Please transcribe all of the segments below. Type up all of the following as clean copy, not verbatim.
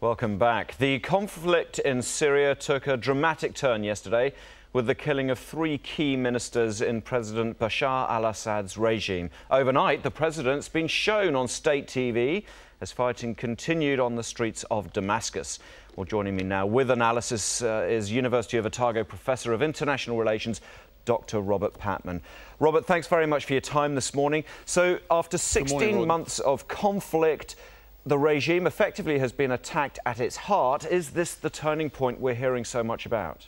Welcome back. The conflict in Syria took a dramatic turn yesterday with the killing of 3 key ministers in President Bashar al-Assad's regime. Overnight, the president's been shown on state TV as fighting continued on the streets of Damascus. Well, joining me now with analysis is University of Otago Professor of International Relations, Dr. Robert Patman. Robert, thanks very much for your time this morning. So, after 16 months of conflict, the regime effectively has been attacked at its heart. Is this the turning point we're hearing so much about?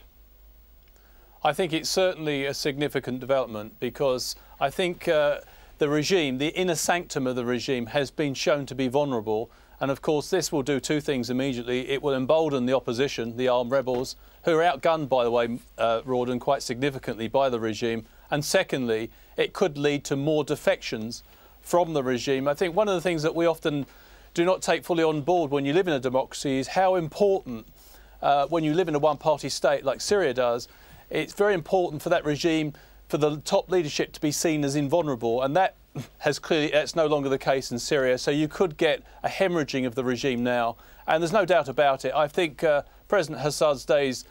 I think it's certainly a significant development because I think the regime, the inner sanctum of the regime, has been shown to be vulnerable. And of course, this will do 2 things immediately. It will embolden the opposition, the armed rebels, who are outgunned, by the way, Rordan, quite significantly by the regime. And secondly, it could lead to more defections from the regime. I think one of the things that we often do not take fully on board when you live in a democracy is how important, when you live in a one-party state like Syria does, it's very important for that regime, for the top leadership to be seen as invulnerable, and that has clearly, that's no longer the case in Syria. So you could get a hemorrhaging of the regime now, and there's no doubt about it. I think President Assad's days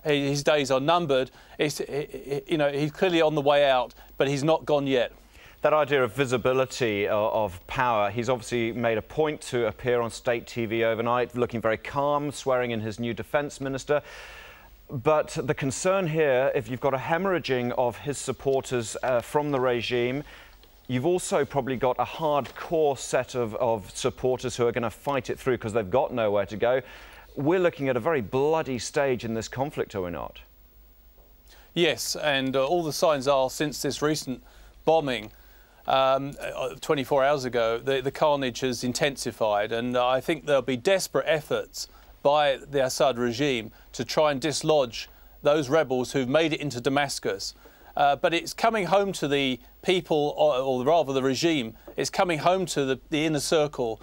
his days are numbered. He's clearly on the way out, but he's not gone yet. That idea of visibility of power, he's obviously made a point to appear on state TV overnight, looking very calm, swearing in his new defence minister. But the concern here, if you've got a hemorrhaging of his supporters from the regime, you've also probably got a hardcore set of supporters who are going to fight it through because they've got nowhere to go. We're looking at a very bloody stage in this conflict, are we not? Yes, and all the signs are, since this recent bombing 24 hours ago, the carnage has intensified, and I think there'll be desperate efforts by the Assad regime to try and dislodge those rebels who've made it into Damascus. But it's coming home to the people, or rather the regime, it's coming home to the inner circle,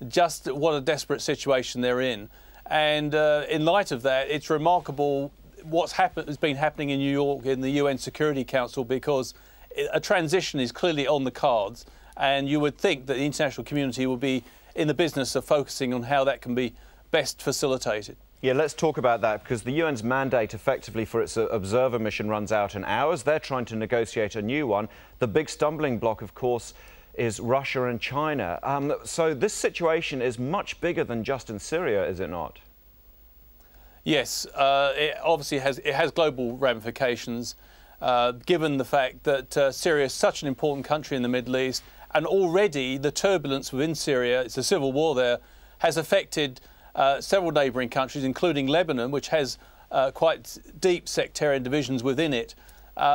just what a desperate situation they're in. And in light of that, it's remarkable has been happening in New York in the UN Security Council, because a transition is clearly on the cards, and you would think that the international community will be in the business of focusing on how that can be best facilitated. Yeah, let's talk about that, because the UN's mandate effectively for its observer mission runs out in hours. They're trying to negotiate a new one. The big stumbling block, of course, is Russia and China. So this situation is much bigger than just in Syria, is it not? Yes, it obviously has global ramifications. Given the fact that Syria is such an important country in the Middle East, and already the turbulence within Syria, it's a civil war there, has affected several neighbouring countries, including Lebanon, which has quite deep sectarian divisions within it.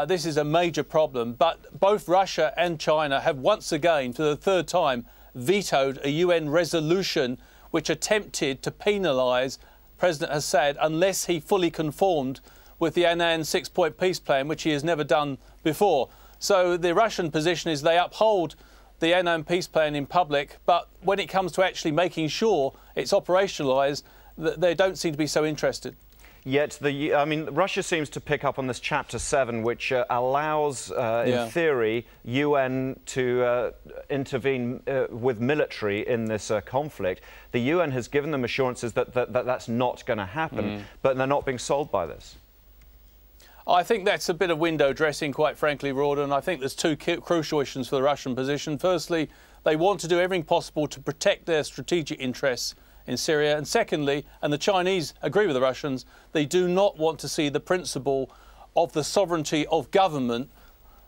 This is a major problem, but both Russia and China have once again, for the 3rd time, vetoed a UN resolution which attempted to penalise President Assad unless he fully conformed with the Annan 6-point peace plan, which he has never done before. So the Russian position is they uphold the Annan peace plan in public, but when it comes to actually making sure it's operationalised, they don't seem to be so interested. Yet, Russia seems to pick up on this Chapter 7, which allows, in theory, UN to intervene with military in this conflict. The UN has given them assurances that that's not going to happen, but they're not being sold by this. I think that's a bit of window dressing, quite frankly, Rordan. I think there's 2 crucial issues for the Russian position. Firstly, they want to do everything possible to protect their strategic interests in Syria. And secondly, and the Chinese agree with the Russians, they do not want to see the principle of the sovereignty of government,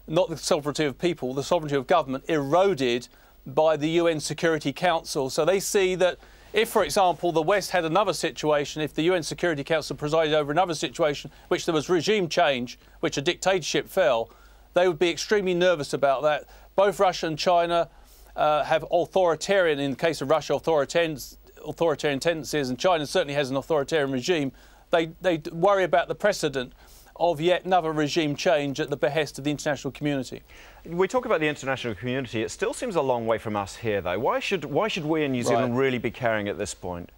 not the sovereignty of people, the sovereignty of government, eroded by the UN Security Council. So they see that if, for example, the West had another situation, if the UN Security Council presided over another situation which there was regime change, which a dictatorship fell, they would be extremely nervous about that. Both Russia and China have authoritarian, in the case of Russia, authoritarian tendencies, and China certainly has an authoritarian regime. They worry about the precedent of yet another regime change at the behest of the international community. We talk about the international community. It still seems a long way from us here, though. Why should we in New Zealand really be caring at this point?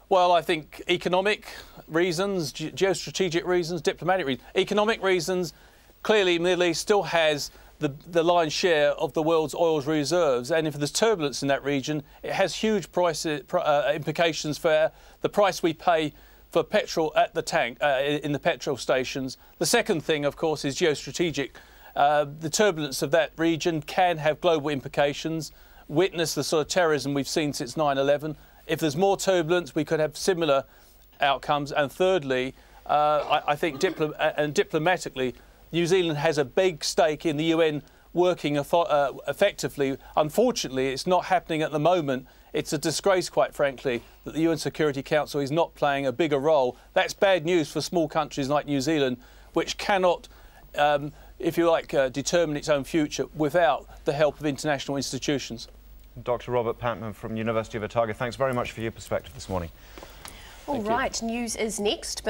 Well, I think economic reasons, geostrategic reasons, diplomatic reasons. Economic reasons, clearly the Middle East still has the lion's share of the world's oil reserves, and if there's turbulence in that region, it has huge price implications for the price we pay for petrol at the tank, in the petrol stations. The second thing, of course, is geostrategic. The turbulence of that region can have global implications. Witness the sort of terrorism we've seen since 9/11. If there's more turbulence, we could have similar outcomes. And thirdly, I think diplomatically, New Zealand has a big stake in the UN working effectively. Unfortunately, it's not happening at the moment. It's a disgrace, quite frankly, that the UN Security Council is not playing a bigger role. That's bad news for small countries like New Zealand, which cannot, if you like, determine its own future without the help of international institutions. Dr. Robert Patman from University of Otago, thanks very much for your perspective this morning. All right, news is next, but